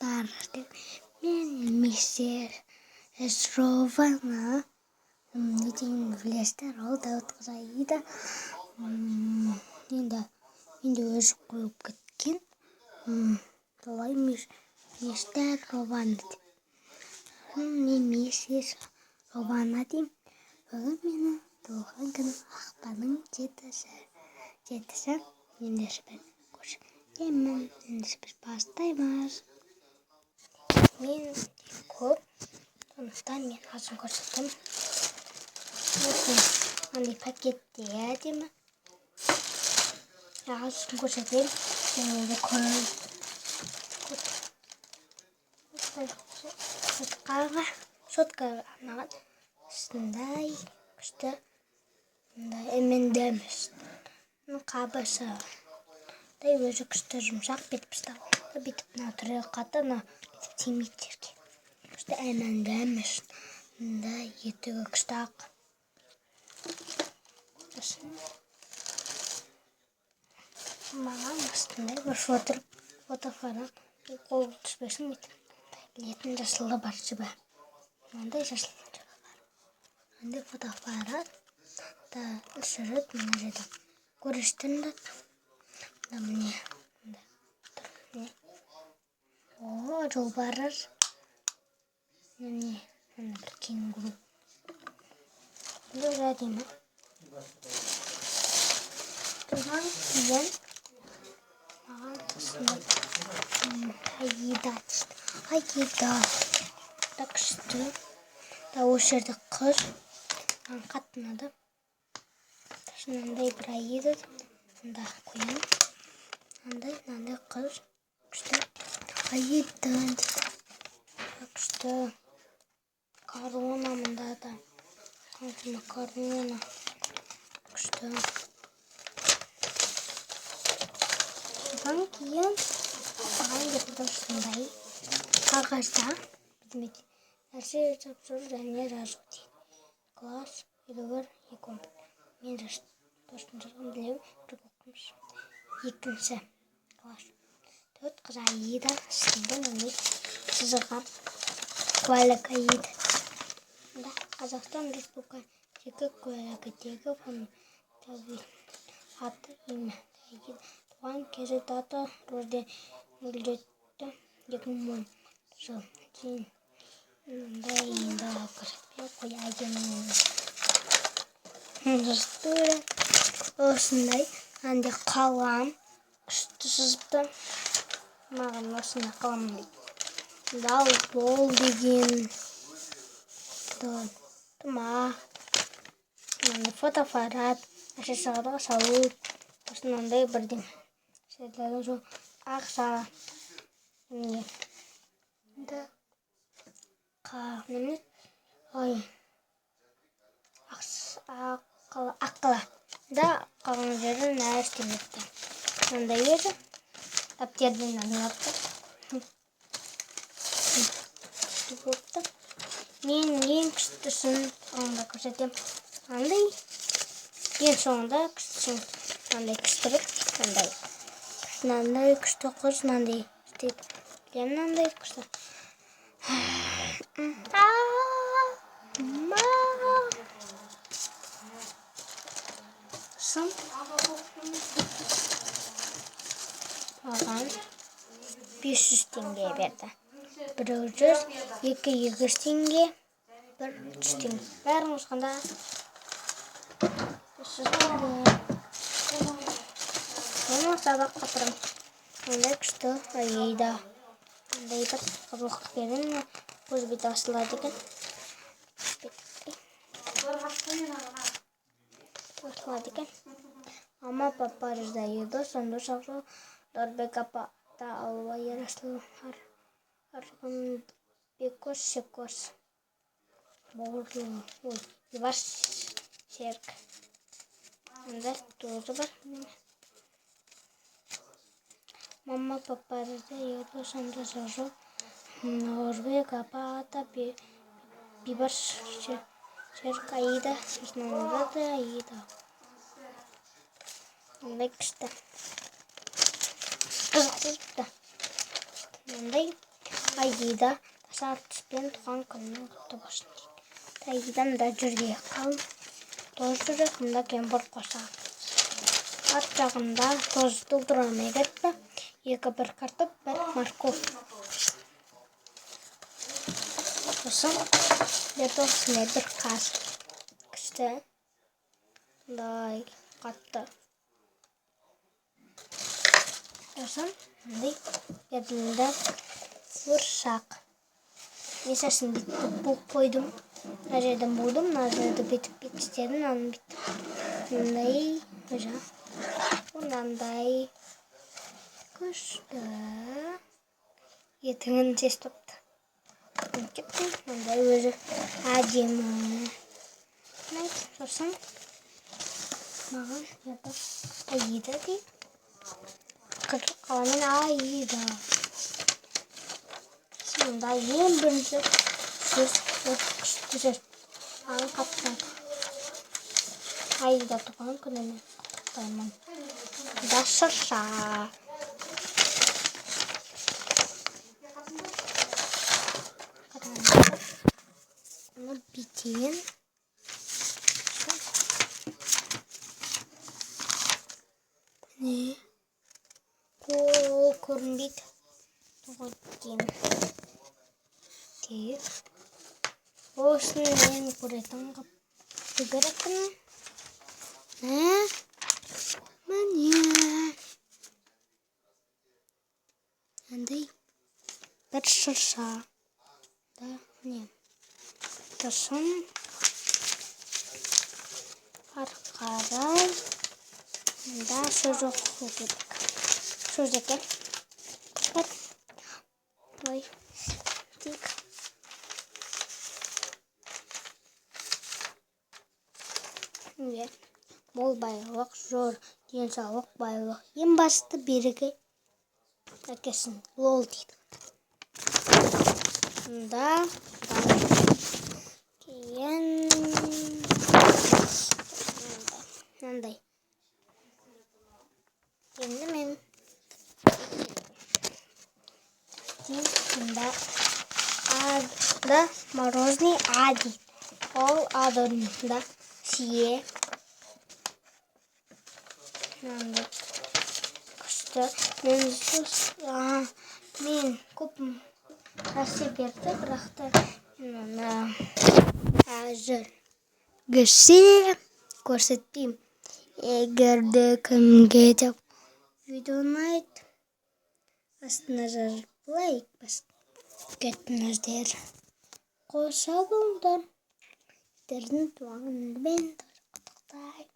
достар, мен миссис Рована. Неден білесіздер, ол да Аида. Енді өзі қойып кеткен. Солай мистер Рована деп. Мен миссис Рована деймін. Бүгін менің туған күнім ақпанның 7-сі. Енді біз көрсетемін. Енді біз бастаймыз. Мен көп, сондықтан мен азын көрсетем. Андай пакетте әдемі. Азын көрсетем. Енді сотқа арнаған сындай күшті M&M's қабысы. Өзі күшті жұмсақ бетіп ұстап. Бетіп түрі қатына бетіп темектерге. Күшті M&M's етігі күшті ақ. Маған ұстындай бір фотофаран қол түспесін бетіп. Летін жасылы бар жібі. Мынандай жасылы жібі бар. Мынандай фотофаран үшіріп мына жерде көріштіңді. Міне. Жолбарыс. Міне. Бір кенгуру. Бұл әдемі. Тұрған кейін маған тұсында Аида түсті. Аида. Да күшті. Да осы жерде қыз. Маған қатты ұнады. Мынандай бір Аида. Мында қоям. Мынандай қыз. Күшті. Аида дейді. Күшті. Корона мында да. Корона. Күшті. Содан кейін маған кетті осындай қағазда нәрсе жапсыру және жазу дейді. Класс, едігір, екінші. Мен достың жазған білеу, бір оқымыш. Екінші класс. Төрт қыз Аида, үстінде міне сызылған куәлік Аида. Қазақстан Республикасы куәлігіндегі аты емі Аида. Туған кезі дата рождения 2010 жыл. Енді көрсетпей қояйын. Жастыры осындай әнде қалам күшті сызыпты. Маған осындай қалам дейді. Дал бол деген. Тұма. Фотофарат. Ашасағыдағы салут. Осындай бірден. Сәлдегі жол ақша. Міне. Аққала. Да қалған жерін әрістемепті. Мында еді. Аптерден алынапты. Мен ең күштісін соңында көрсетем. Андай. Ең соңында күштісін. Андай күштіріп. Мынандай күшті қыз. Мынандай істейді. Мынандай күшті. Маған 500 теңге берді. 100, 200 теңге, 100 теңге. Бәрін қосқанда 500 теңге. Оны сабақ қатырым. Ондай күшті Аида. Ондай бір қызылық берін. Көз бет асылады екен. Асылады екен. Ама папа раздает, сонда шақшу. Дорбек апа да алуа яраслы арғын бекос шекос. Боғырлы. Ой, иваш шерк. Онда тоже бар. Мама папа раздает, сонда шақшу. Дорбек апа да бибаш шерк Аида. Соснанда да Аида. Ондай күшті. Қызықты. Ондай Айда tasarrufпен туған күннің құтты болсын. Айда мында жүрек қалың. Тоз жүрек мында кемпір қоса. Арт жағында тоз толтырмай кетті. Бір картоп, бір морковь. Сосын осындай бір қаз. Күшті. Дай қатты. Сосын мындай еділді бұршақ. Есесін бүйтіп бұлып қойдым. Мына жерден бұлдым, мына жерді бүйтіп істедім, аны бүйтіп. Мынандай күшті. Етіңін тез топты. Мындай өзі әдемі. Сосын маған Аида дейді. Қаламен Аида. Сонда ең бірінші сөз күшті сөз. Аны қаптады. Аида туған күнімен құттықтаймын. Да шырша. Оны бүйтейін. Не? Қол көрінбейді. Тұғыттен. Тек. Осыны мен көретін қып. Түгірекін. Міне. Андай. Бір шырша. Да, не. Сосын. Арқарай. Да, сөз оқу керек. Сөз екен. Ой. Тек. Мол байлық, зор денсаулық, байлық. Ең басты береке әкесін лол дейді. Мұнда кейін мынандай. Енді мен мұнда ада морозный А дейді. Ол адында сие. Күшті. Мен көп нәрсе берді, бірақ та әзіргіше көрсетпеймін. Егерде кімге деп видео ұнайды, астына жазып лайк басып кетіңіздер. Қоса болыңдар. Сіздердің туған күнімен құттықтаймын.